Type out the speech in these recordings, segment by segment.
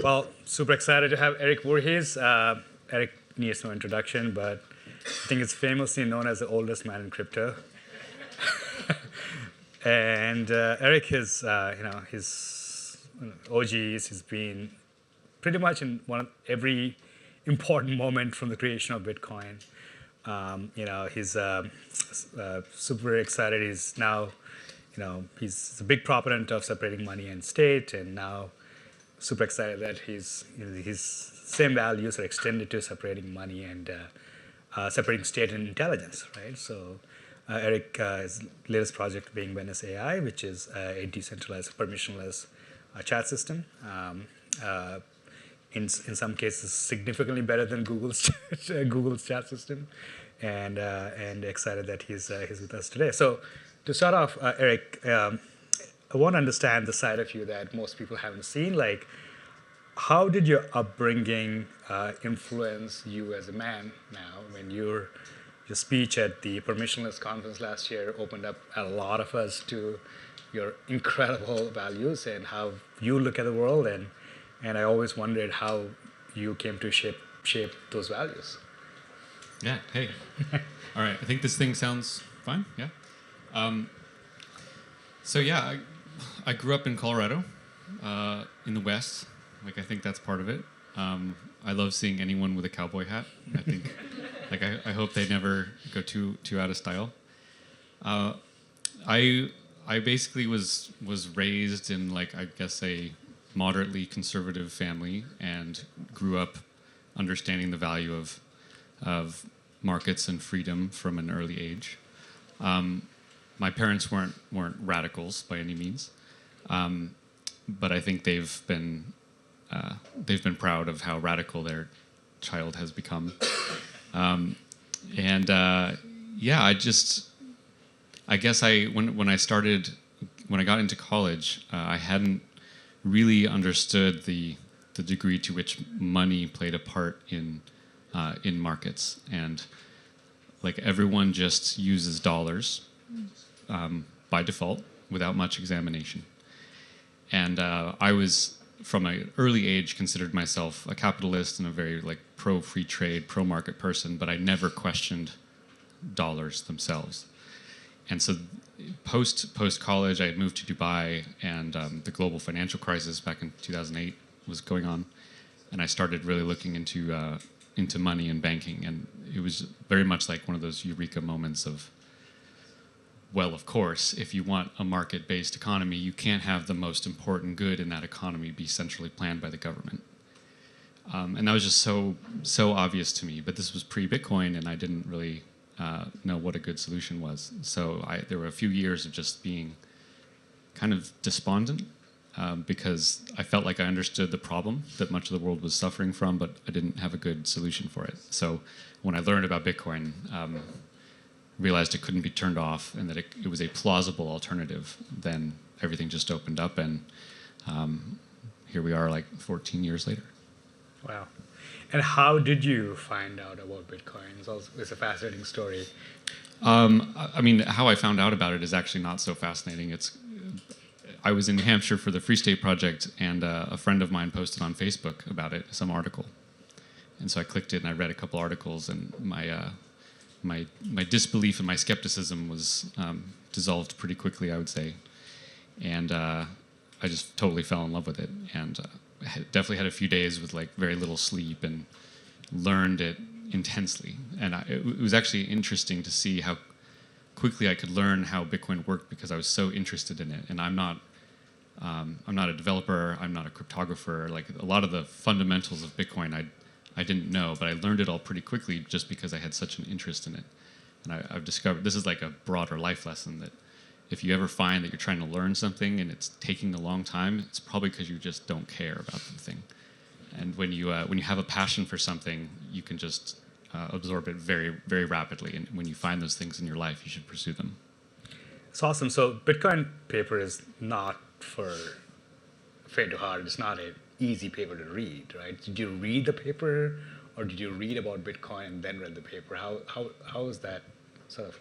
Well, super excited to have Erik Voorhees. Erik needs no introduction, but I think he's famously known as the oldest man in crypto. And Erik is, his OGs. He's been pretty much in every important moment from the creation of Bitcoin. He's super excited. He's now, he's a big proponent of separating money and state, and now super excited that his same values are extended to separating money and separating state and intelligence, right? So Erik's latest project being Venice.ai, which is a decentralized, permissionless chat system. In some cases, significantly better than Google's chat system, and excited that he's with us today. So to start off, Erik, I want to understand the side of you that most people haven't seen. Like, how did your upbringing influence you as a man now? When your speech at the Permissionless conference last year opened up a lot of us to your incredible values and how you look at the world, and I always wondered how you came to shape those values. Yeah, hey. All right, I think this thing sounds fine, yeah. I grew up in Colorado, in the West. Like, I think that's part of it. I love seeing anyone with a cowboy hat. I think, I hope they never go too out of style. I basically was raised in, I guess, a moderately conservative family, and grew up understanding the value of markets and freedom from an early age. My parents weren't radicals by any means, but I think they've been proud of how radical their child has become. When I got into college, I hadn't really understood the degree to which money played a part in markets, and everyone just uses dollars by default without much examination. And I was, from an early age, considered myself a capitalist and a very pro-free trade, pro-market person, but I never questioned dollars themselves. And so post-college, I had moved to Dubai, and the global financial crisis back in 2008 was going on, and I started really looking into money and banking, and it was very much like one of those eureka moments of, well, of course, if you want a market-based economy, you can't have the most important good in that economy be centrally planned by the government. And that was just so obvious to me. But this was pre-Bitcoin, and I didn't really know what a good solution was. So there were a few years of just being kind of despondent, because I felt like I understood the problem that much of the world was suffering from, but I didn't have a good solution for it. So when I learned about Bitcoin, realized it couldn't be turned off, and that it was a plausible alternative, then everything just opened up, and here we are 14 years later. Wow. And how did you find out about Bitcoin? It's a fascinating story. How I found out about it is actually not so fascinating. I was in New Hampshire for the Free State Project, and a friend of mine posted on Facebook about it, some article. And so I clicked it, and I read a couple articles, and my disbelief and my skepticism was dissolved pretty quickly, I would say. And I just totally fell in love with it. And definitely had a few days with very little sleep, and learned it intensely. And it was actually interesting to see how quickly I could learn how Bitcoin worked, because I was so interested in it. And I'm not a developer, I'm not a cryptographer. A lot of the fundamentals of Bitcoin I didn't know, but I learned it all pretty quickly just because I had such an interest in it. And I've discovered this is a broader life lesson, that if you ever find that you're trying to learn something and it's taking a long time, it's probably because you just don't care about the thing. And when you have a passion for something, you can just absorb it very, very rapidly. And when you find those things in your life, you should pursue them. It's awesome. So Bitcoin paper is not for faint of heart. It's not an easy paper to read, right? Did you read the paper, or did you read about Bitcoin and then read the paper? How is that sort of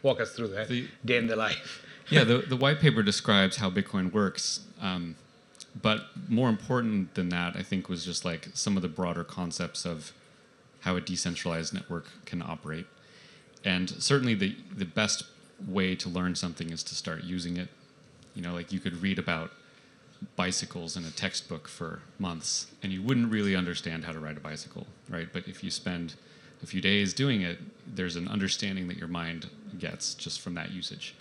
walk us through that day in the life? Yeah, the white paper describes how Bitcoin works. But more important than that, I think, was just like some of the broader concepts of how a decentralized network can operate. And certainly the best way to learn something is to start using it. Like you could read about bicycles in a textbook for months and you wouldn't really understand how to ride a bicycle, right? But if you spend a few days doing it, there's an understanding that your mind gets just from that usage.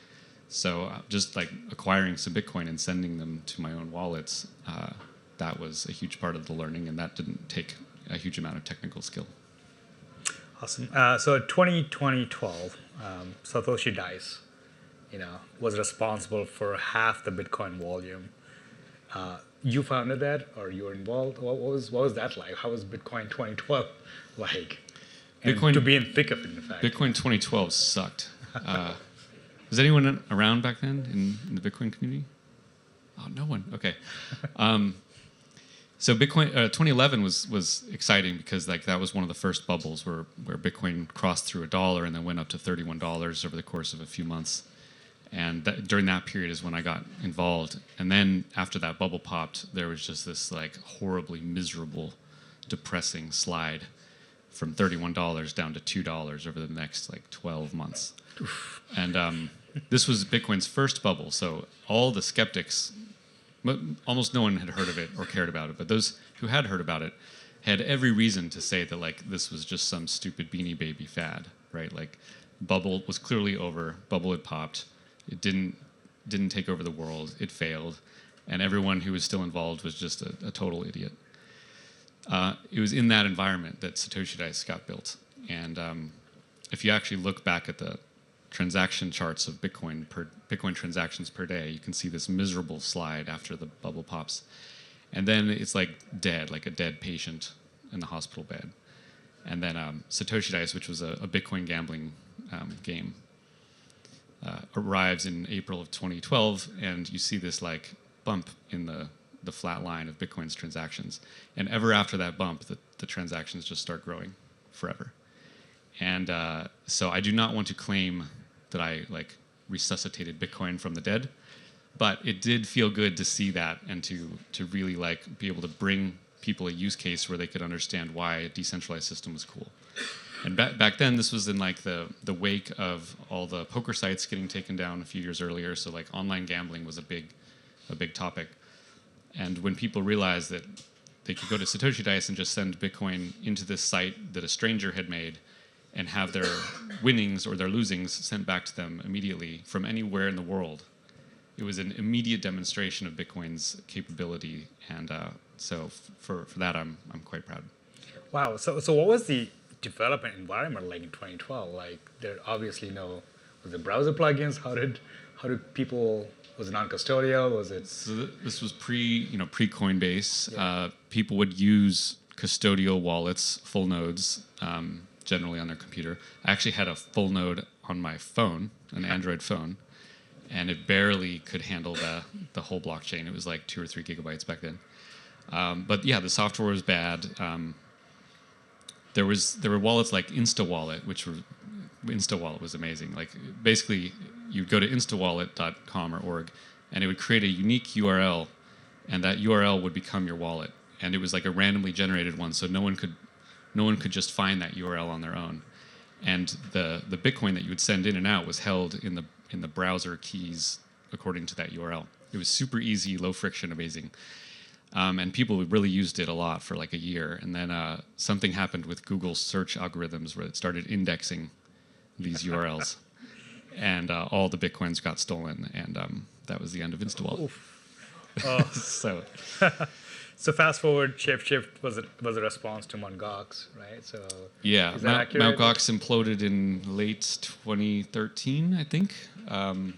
So just like acquiring some Bitcoin and sending them to my own wallets, that was a huge part of the learning, and that didn't take a huge amount of technical skill. Awesome. So 2012, Satoshi Dice, was responsible for half the Bitcoin volume. You founded that, or you were involved? What was that like? How was Bitcoin 2012 like? And Bitcoin, to be in thick of it, in fact. Bitcoin 2012 sucked. Was anyone around back then in the Bitcoin community? Oh, no one. Okay. So Bitcoin 2011 was exciting because like that was one of the first bubbles where Bitcoin crossed through $1 and then went up to $31 over the course of a few months. And during that period is when I got involved. And then after that bubble popped, there was just this like horribly miserable, depressing slide from $31 down to $2 over the next like 12 months. And this was Bitcoin's first bubble. So all the skeptics, almost no one had heard of it or cared about it. But those who had heard about it had every reason to say that like this was just some stupid Beanie Baby fad, right? Like bubble was clearly over. Bubble had popped. It didn't take over the world. It failed, and everyone who was still involved was just a total idiot. It was in that environment that Satoshi Dice got built. And if you actually look back at the transaction charts of Bitcoin transactions per day, you can see this miserable slide after the bubble pops, and then it's like dead, like a dead patient in the hospital bed. And then Satoshi Dice, which was a Bitcoin gambling game, arrives in April of 2012, and you see this like bump in the flat line of Bitcoin's transactions. And ever after that bump, the transactions just start growing forever. And so I do not want to claim that I like resuscitated Bitcoin from the dead, but it did feel good to see that and to really like be able to bring people a use case where they could understand why a decentralized system was cool. And back then, this was in like the wake of all the poker sites getting taken down a few years earlier. So like online gambling was a big topic. And when people realized that they could go to Satoshi Dice and just send Bitcoin into this site that a stranger had made and have their winnings or their losings sent back to them immediately from anywhere in the world, it was an immediate demonstration of Bitcoin's capability. And so for that, I'm quite proud. Wow. So what was the development environment like in 2012? Like there obviously was it browser plugins? How did people, was it non-custodial? Was it? So this was pre Coinbase. Yeah. People would use custodial wallets, full nodes, generally on their computer. I actually had a full node on my phone, an Android phone, and it barely could handle the whole blockchain. It was like 2 or 3 gigabytes back then. But yeah, the software was bad. There were wallets like InstaWallet, InstaWallet was amazing. Like basically, you'd go to instawallet.com or org, and it would create a unique URL, and that URL would become your wallet. And it was like a randomly generated one, so no one could just find that URL on their own. And the Bitcoin that you would send in and out was held in the browser keys according to that URL. It was super easy, low friction, amazing. And people really used it a lot for like a year. And then something happened with Google's search algorithms where it started indexing these URLs. And all the Bitcoins got stolen. And that was the end of InstaWallet. So fast forward, Shapeshift was a response to Mt. Gox, right? So yeah, is that accurate? Mt. Gox imploded in late 2013, I think. And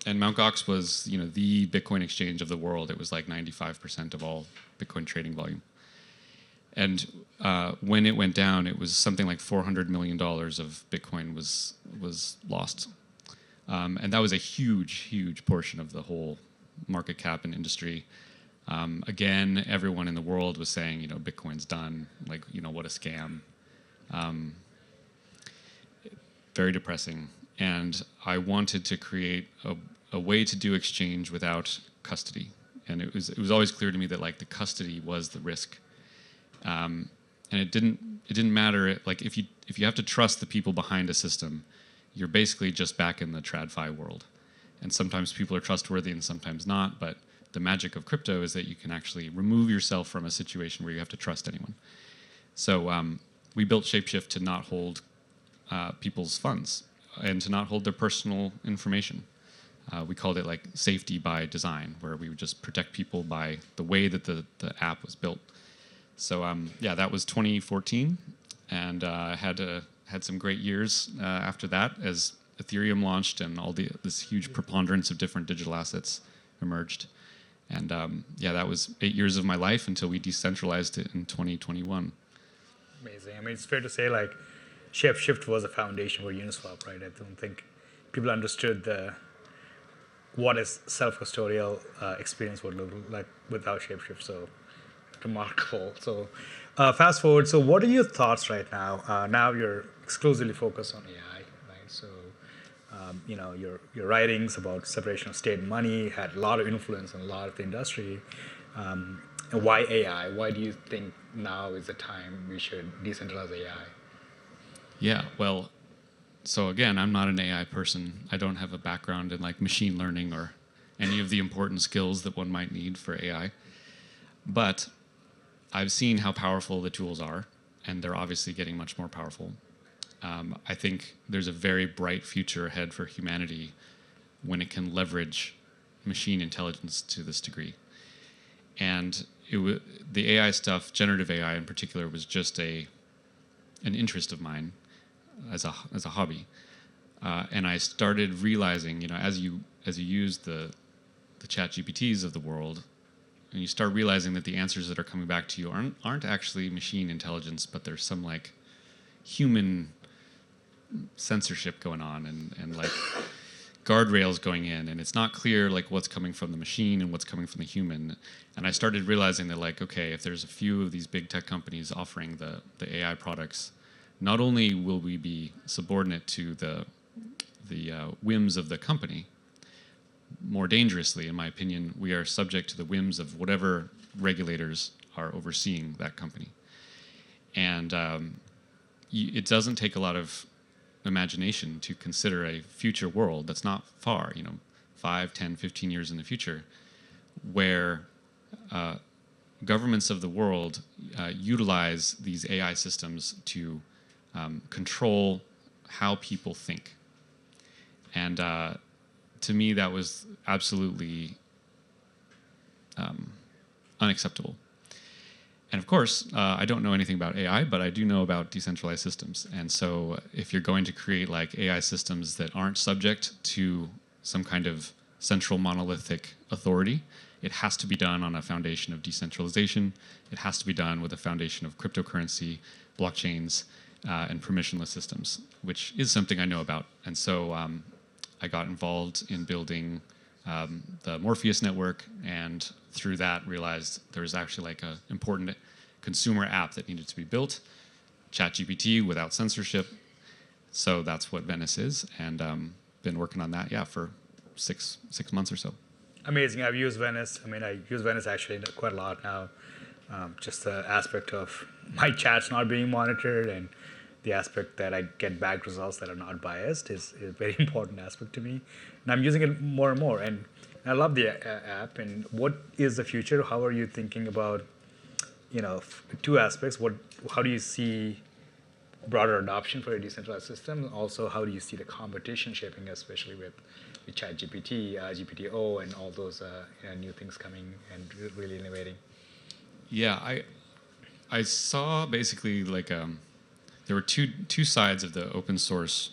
Mt. Gox was, the Bitcoin exchange of the world. It was like 95% of all Bitcoin trading volume. And when it went down, it was something like $400 million of Bitcoin was lost. And that was a huge, huge portion of the whole market cap and industry. Again, everyone in the world was saying, Bitcoin's done. Like, what a scam. Very depressing. And I wanted to create a way to do exchange without custody. and it was always clear to me that like the custody was the risk, and it didn't matter. Like if you have to trust the people behind a system, you're basically just back in the TradFi world, and sometimes people are trustworthy and sometimes not. But the magic of crypto is that you can actually remove yourself from a situation where you have to trust anyone. So we built Shapeshift to not hold people's funds and to not hold their personal information. We called it like safety by design, where we would just protect people by the way that the app was built. So that was 2014, and had some great years after that as Ethereum launched and all this huge preponderance of different digital assets emerged. And that was 8 years of my life until we decentralized it in 2021. Amazing. I mean, it's fair to say like Shapeshift was a foundation for Uniswap, right? I don't think people understood what a self-custodial experience would look like without Shapeshift. So remarkable. So fast forward. So what are your thoughts right now? Now you're exclusively focused on AI, right? So your writings about separation of state and money had a lot of influence on a lot of the industry. And why AI? Why do you think now is the time we should decentralize AI? Yeah, well, so again, I'm not an AI person. I don't have a background in like machine learning or any of the important skills that one might need for AI. But I've seen how powerful the tools are, and they're obviously getting much more powerful. I think there's a very bright future ahead for humanity when it can leverage machine intelligence to this degree. And the AI stuff, generative AI in particular, was just an interest of mine as a hobby. And I started realizing, as you use the chat GPTs of the world, and you start realizing that the answers that are coming back to you aren't actually machine intelligence, but there's some like human censorship going on and like guardrails going in, and it's not clear like what's coming from the machine and what's coming from the human. And I started realizing that like, okay, if there's a few of these big tech companies offering the AI products, not only will we be subordinate to the whims of the company, more dangerously, in my opinion, we are subject to the whims of whatever regulators are overseeing that company. And it doesn't take a lot of imagination to consider a future world that's not far, 5, 10, 15 years in the future, where governments of the world utilize these AI systems to control how people think. And to me, that was absolutely unacceptable. And of course, I don't know anything about AI, but I do know about decentralized systems. And so if you're going to create like AI systems that aren't subject to some kind of central monolithic authority, it has to be done on a foundation of decentralization. It has to be done with a foundation of cryptocurrency, blockchains, and permissionless systems, which is something I know about. And so I got involved in building the Morpheus network, and through that realized there was actually like an important consumer app that needed to be built, ChatGPT without censorship. So that's what Venice is, and been working on that, for six months or so. Amazing. I've used Venice. I mean, I use Venice actually quite a lot now. Just the aspect of my chats not being monitored and the aspect that I get back results that are not biased is a very important aspect to me. And I'm using it more and more. And I love the app. And what is the future? How are you thinking about, two aspects? How do you see broader adoption for a decentralized system? Also, how do you see the competition shaping, especially with ChatGPT, GPT-O, and all those new things coming and really innovating? Yeah, I saw basically like there were two sides of the open source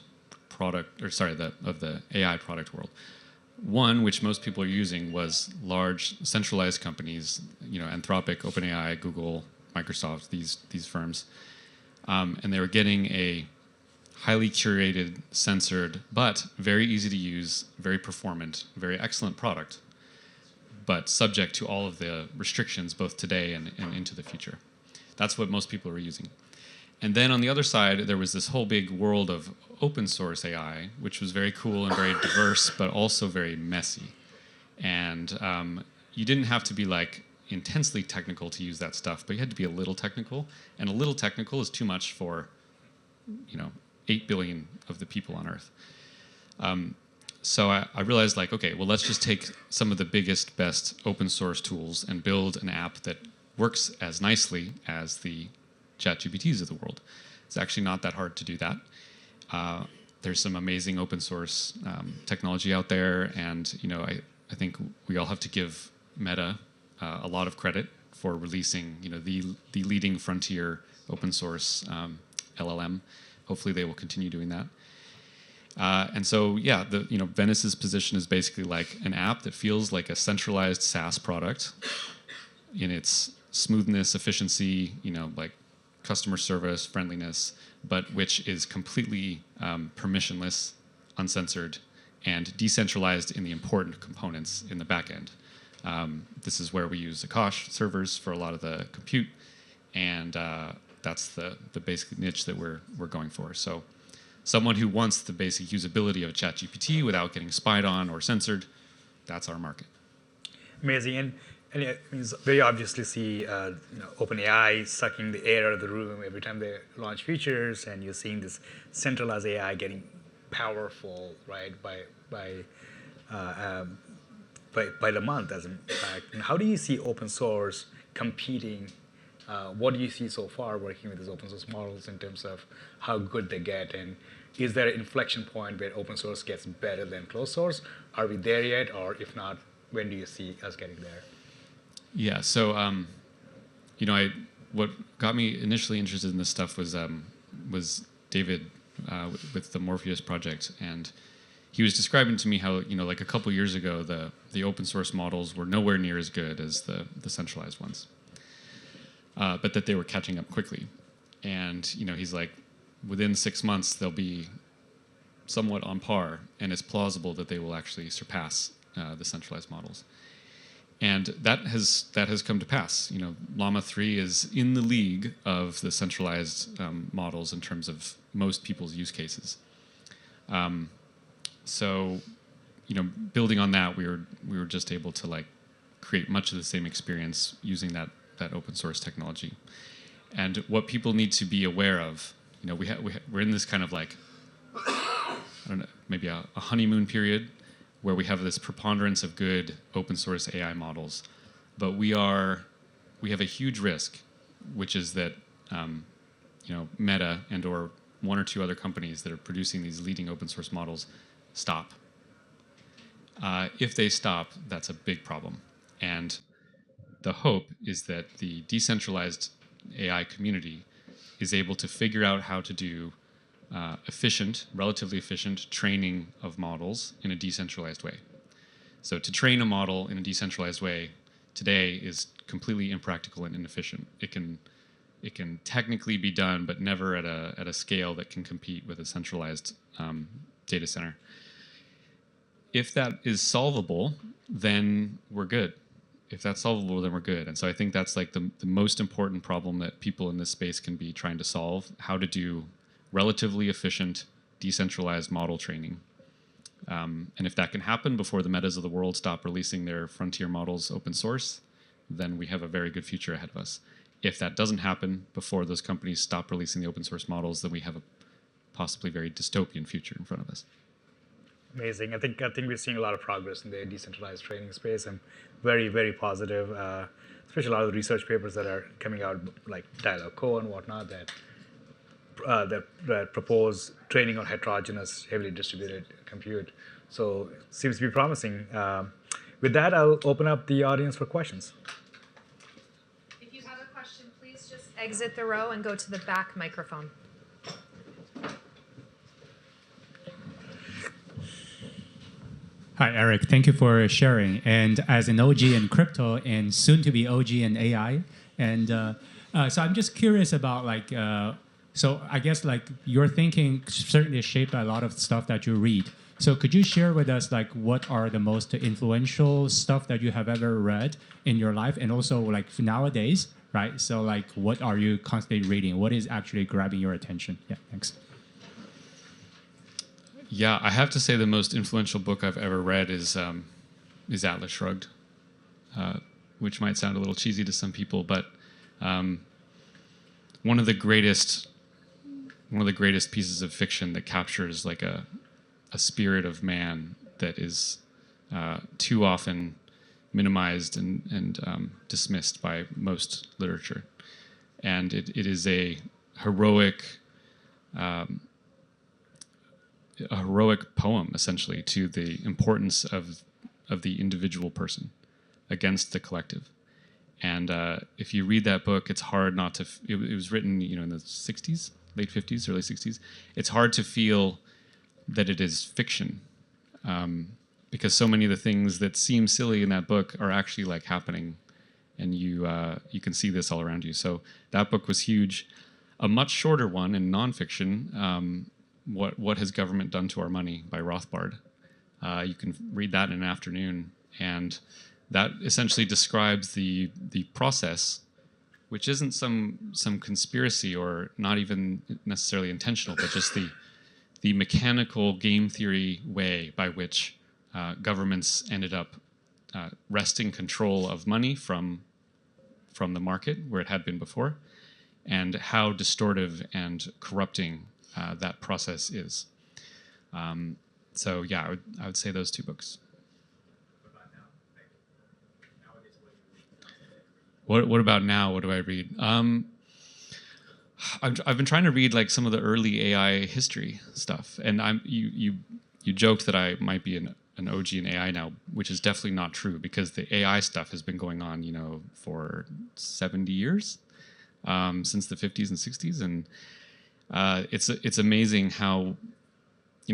product, of the AI product world. One, which most people are using, was large centralized companies, Anthropic, OpenAI, Google, Microsoft, these firms, and they were getting a highly curated, censored, but very easy to use, very performant, very excellent product, but subject to all of the restrictions both today and into the future. That's what most people are using. And then on the other side, there was this whole big world of open source AI, which was very cool and very diverse, but also very messy. And you didn't have to be like intensely technical to use that stuff, but you had to be a little technical, and a little technical is too much for 8 billion of the people on Earth. So I realized, like, okay, well, let's just take some of the biggest, best open source tools and build an app that works as nicely as the ChatGPTs of the world. It's actually not that hard to do that. There's some amazing open source technology out there, and I think we all have to give Meta a lot of credit for releasing the leading frontier open source LLM. Hopefully, they will continue doing that. And so, yeah, Venice's position is basically like an app that feels like a centralized SaaS product in its smoothness, efficiency, like customer service, friendliness, but which is completely permissionless, uncensored, and decentralized in the important components in the back end. This is where we use Akash servers for a lot of the compute, and that's the basic niche that we're going for. So someone who wants the basic usability of a ChatGPT without getting spied on or censored, that's our market. Amazing. And it means very obviously see OpenAI sucking the air out of the room every time they launch features, and you're seeing this centralized AI getting powerful, right, by the month, as in fact. And how do you see open source competing? What do you see so far working with these open source models in terms of how good they get? And is there an inflection point where open source gets better than closed source? Are we there yet? Or if not, when do you see us getting there? Yeah, so what got me initially interested in this stuff was David with the Morpheus project, and he was describing to me how like a couple years ago the open source models were nowhere near as good as the centralized ones, but that they were catching up quickly, and he's like, within 6 months they'll be somewhat on par, and it's plausible that they will actually surpass the centralized models. And that has come to pass. Llama 3 is in the league of the centralized models in terms of most people's use cases. So, building on that, we were just able to like create much of the same experience using that open source technology. And what people need to be aware of, we're in this kind of like, I don't know, maybe a honeymoon period, where we have this preponderance of good open source AI models, but we have a huge risk, which is that Meta and or one or two other companies that are producing these leading open source models stop. If they stop, that's a big problem. And the hope is that the decentralized AI community is able to figure out how to do relatively efficient training of models in a decentralized way. So to train a model in a decentralized way today is completely impractical and inefficient. It can technically be done, but never at a scale that can compete with a centralized data center. If that is solvable, then we're good. If that's solvable, then we're good. And so I think that's like the most important problem that people in this space can be trying to solve: how to do relatively efficient, decentralized model training. And if that can happen before the Metas of the world stop releasing their frontier models open source, then we have a very good future ahead of us. If that doesn't happen before those companies stop releasing the open source models, then we have a possibly very dystopian future in front of us. Amazing. I think we're seeing a lot of progress in the decentralized training space. I'm very, very positive, especially a lot of the research papers that are coming out, like Dialog Co and whatnot, that propose training on heterogeneous, heavily distributed compute. So it seems to be promising. With that, I'll open up the audience for questions. If you have a question, please just exit the row and go to the back microphone. Hi, Erik. Thank you for sharing. And as an OG in crypto and soon to be OG in AI, and so I'm just curious about like, so I guess like your thinking certainly is shaped by a lot of stuff that you read. So could you share with us like what are the most influential stuff that you have ever read in your life, and also like nowadays, right? So like what are you constantly reading? What is actually grabbing your attention? Yeah, thanks. Yeah, I have to say the most influential book I've ever read is Atlas Shrugged. which might sound a little cheesy to some people, but one of the greatest pieces of fiction that captures like a spirit of man that is too often minimized and dismissed by most literature. And it is a heroic poem, essentially, to the importance of the individual person against the collective. And if you read that book, it's hard not to. It was written, in the '60s, late '50s, early '60s. It's hard to feel that it is fiction, because so many of the things that seem silly in that book are actually like happening, and you can see this all around you. So that book was huge. A much shorter one in nonfiction, What Has Government Done to Our Money by Rothbard. You can read that in an afternoon, and that essentially describes the process, which isn't some conspiracy or not even necessarily intentional, but just the mechanical game theory way by which governments ended up wresting control of money from the market where it had been before, and how distortive and corrupting that process is. So yeah, I would say those two books. What about now? What do I read? I've been trying to read like some of the early AI history stuff, and you joked that I might be an OG in AI now, which is definitely not true, because the AI stuff has been going on, for 70 years, since the 50s and 60s, and it's amazing how,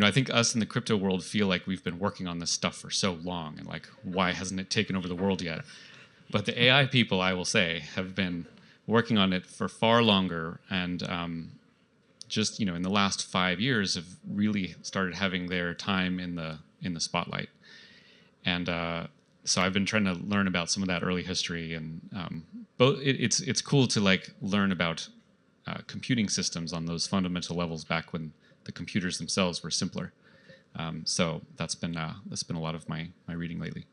I think us in the crypto world feel like we've been working on this stuff for so long, and like, why hasn't it taken over the world yet? But the AI people, I will say, have been working on it for far longer, and just in the last 5 years have really started having their time in the spotlight. And so I've been trying to learn about some of that early history, and it's cool to like learn about computing systems on those fundamental levels back when the computers themselves were simpler. So that's been a lot of my reading lately.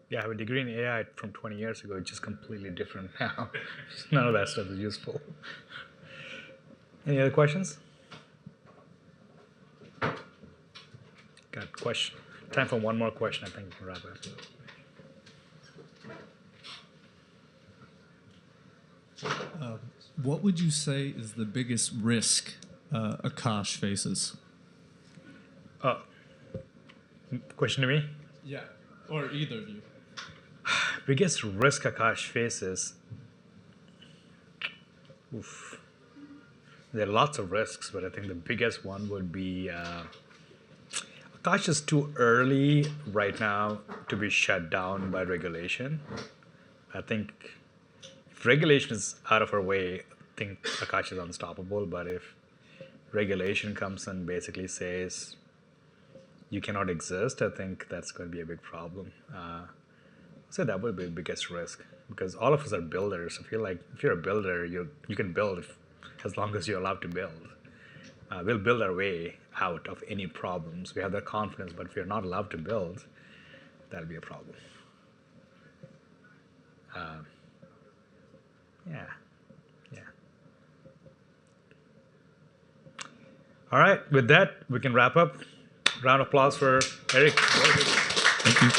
Yeah, I have a degree in AI from 20 years ago. It's just completely different now. None of that stuff is useful. Any other questions? Got a question. Time for one more question. I think we can wrap up. What would you say is the biggest risk Akash faces? Question to me? Yeah, or either of you. Biggest risk Akash faces. Oof. There are lots of risks, but I think the biggest one would be Akash is too early right now to be shut down by regulation. I think if regulation is out of our way, I think Akash is unstoppable. But if regulation comes and basically says you cannot exist, I think that's going to be a big problem. So that would be the biggest risk, because all of us are builders. I feel like if you're a builder, you can build as long as you're allowed to build. We'll build our way out of any problems. We have that confidence, but if you're not allowed to build, that'll be a problem. Yeah. All right, with that, we can wrap up. Round of applause for Erik. Thank you.